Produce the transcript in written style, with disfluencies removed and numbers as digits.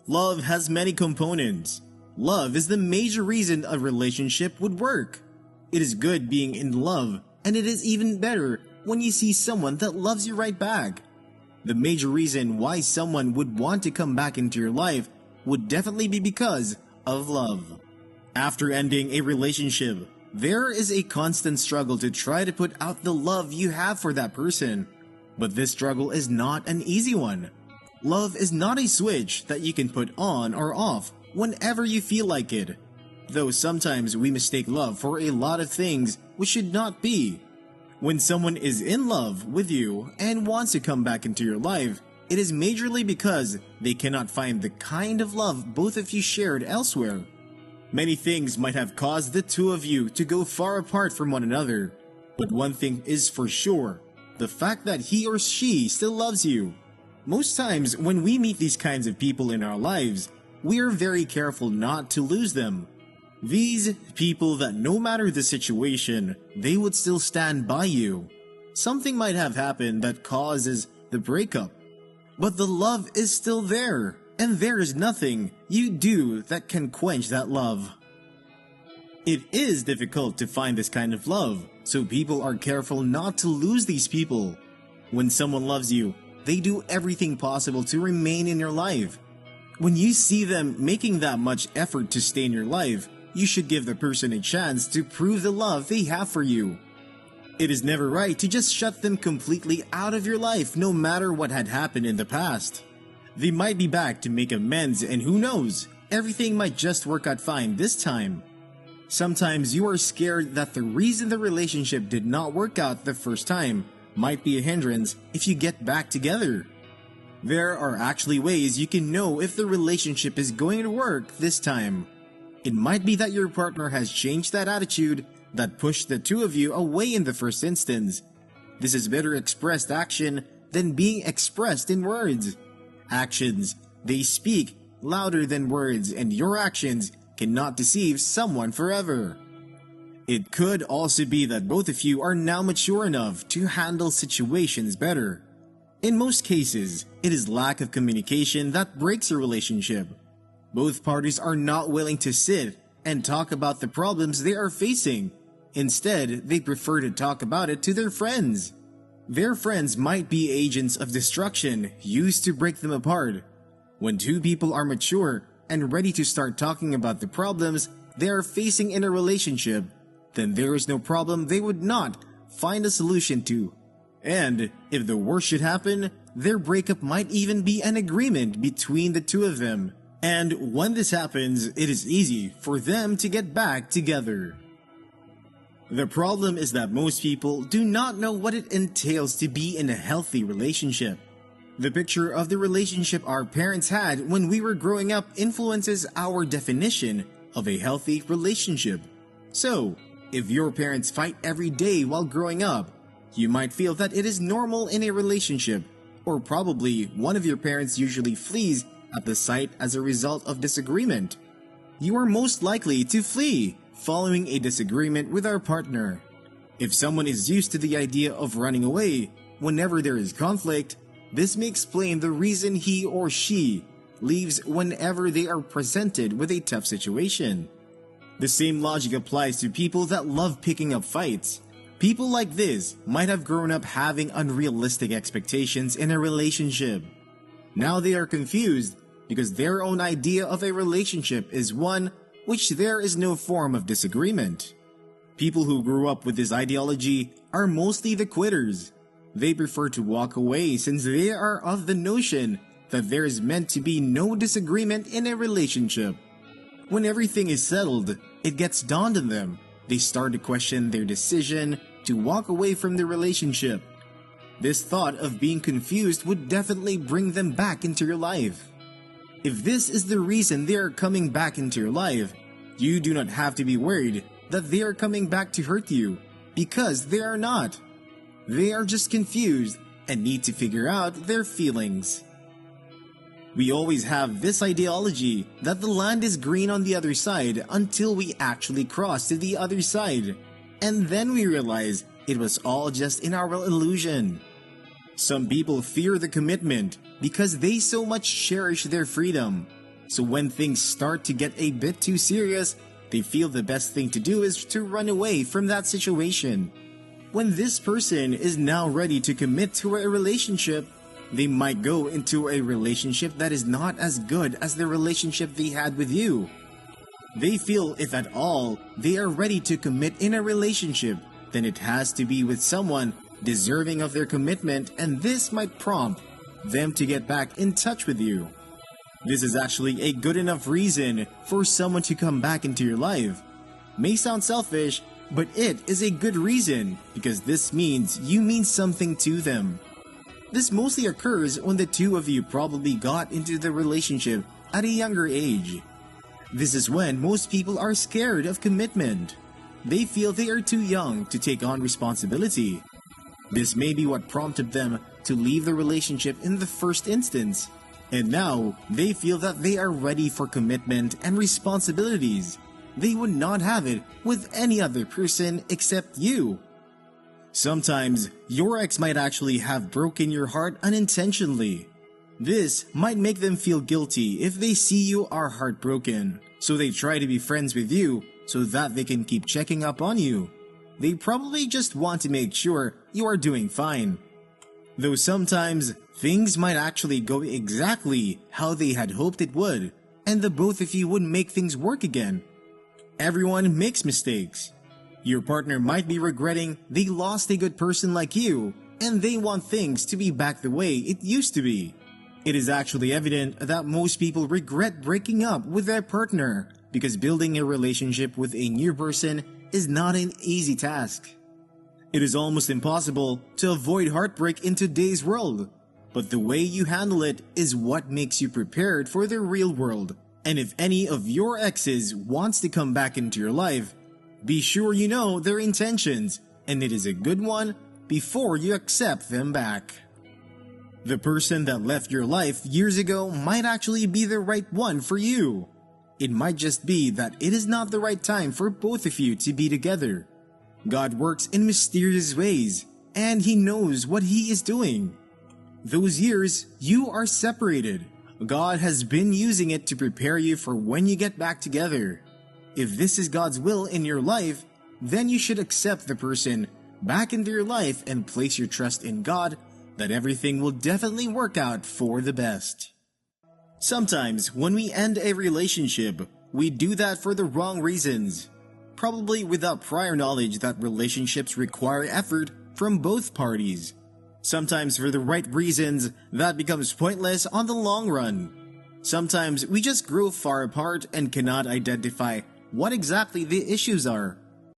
Love has many components. Love is the major reason a relationship would work. It is good being in love, and it is even better when you see someone that loves you right back. The major reason why someone would want to come back into your life would definitely be because of love. After ending a relationship, there is a constant struggle to try to put out the love you have for that person. But this struggle is not an easy one. Love is not a switch that you can put on or off whenever you feel like it. Though sometimes we mistake love for a lot of things which should not be. When someone is in love with you and wants to come back into your life, it is majorly because they cannot find the kind of love both of you shared elsewhere. Many things might have caused the two of you to go far apart from one another, but one thing is for sure, the fact that he or she still loves you. Most times when we meet these kinds of people in our lives, we are very careful not to lose them. These people that no matter the situation, they would still stand by you. Something might have happened that causes the breakup, but the love is still there, and there is nothing you do that can quench that love. It is difficult to find this kind of love, so people are careful not to lose these people. When someone loves you, they do everything possible to remain in your life. When you see them making that much effort to stay in your life, you should give the person a chance to prove the love they have for you. It is never right to just shut them completely out of your life no matter what had happened in the past. They might be back to make amends, and who knows, everything might just work out fine this time. Sometimes you are scared that the reason the relationship did not work out the first time might be a hindrance if you get back together. There are actually ways you can know if the relationship is going to work this time. It might be that your partner has changed that attitude that pushed the two of you away in the first instance. This is better expressed action than being expressed in words. Actions, they speak louder than words, and your actions cannot deceive someone forever. It could also be that both of you are now mature enough to handle situations better. In most cases, it is lack of communication that breaks a relationship. Both parties are not willing to sit and talk about the problems they are facing. Instead, they prefer to talk about it to their friends. Their friends might be agents of destruction used to break them apart. When two people are mature and ready to start talking about the problems they are facing in a relationship, then there is no problem they would not find a solution to. And if the worst should happen, their breakup might even be an agreement between the two of them. And when this happens, it is easy for them to get back together. The problem is that most people do not know what it entails to be in a healthy relationship. The picture of the relationship our parents had when we were growing up influences our definition of a healthy relationship. So, if your parents fight every day while growing up, you might feel that it is normal in a relationship, or probably one of your parents usually flees at the sight as a result of disagreement. You are most likely to flee following a disagreement with our partner. If someone is used to the idea of running away whenever there is conflict, this may explain the reason he or she leaves whenever they are presented with a tough situation. The same logic applies to people that love picking up fights. People like this might have grown up having unrealistic expectations in a relationship. Now they are confused because their own idea of a relationship is one which there is no form of disagreement. People who grew up with this ideology are mostly the quitters. They prefer to walk away since they are of the notion that there is meant to be no disagreement in a relationship. When everything is settled, it gets dawned on them. They start to question their decision to walk away from the relationship. This thought of being confused would definitely bring them back into your life. If this is the reason they are coming back into your life, you do not have to be worried that they are coming back to hurt you, because they are not. They are just confused and need to figure out their feelings. We always have this ideology that the land is green on the other side until we actually cross to the other side, and then we realize it was all just in our illusion. Some people fear the commitment because they so much cherish their freedom. So when things start to get a bit too serious, they feel the best thing to do is to run away from that situation. When this person is now ready to commit to a relationship, they might go into a relationship that is not as good as the relationship they had with you. They feel if at all they are ready to commit in a relationship, then it has to be with someone deserving of their commitment, and this might prompt them to get back in touch with you. This is actually a good enough reason for someone to come back into your life. May sound selfish, but it is a good reason because this means you mean something to them. This mostly occurs when the two of you probably got into the relationship at a younger age. This is when most people are scared of commitment. They feel they are too young to take on responsibility. This may be what prompted them to leave the relationship in the first instance. And now, they feel that they are ready for commitment and responsibilities. They would not have it with any other person except you. Sometimes, your ex might actually have broken your heart unintentionally. This might make them feel guilty if they see you are heartbroken, so they try to be friends with you so that they can keep checking up on you. They probably just want to make sure you are doing fine. Though sometimes, things might actually go exactly how they had hoped it would, and the both of you would make things work again. Everyone makes mistakes. Your partner might be regretting they lost a good person like you, and they want things to be back the way it used to be. It is actually evident that most people regret breaking up with their partner because building a relationship with a new person is not an easy task. It is almost impossible to avoid heartbreak in today's world, but the way you handle it is what makes you prepared for the real world. And if any of your exes wants to come back into your life, be sure you know their intentions, and it is a good one before you accept them back. The person that left your life years ago might actually be the right one for you. It might just be that it is not the right time for both of you to be together. God works in mysterious ways, and He knows what He is doing. Those years you are separated, God has been using it to prepare you for when you get back together. If this is God's will in your life, then you should accept the person back into your life and place your trust in God that everything will definitely work out for the best. Sometimes when we end a relationship, we do that for the wrong reasons. Probably without prior knowledge that relationships require effort from both parties. Sometimes for the right reasons that becomes pointless on the long run. Sometimes we just grow far apart and cannot identify what exactly the issues are.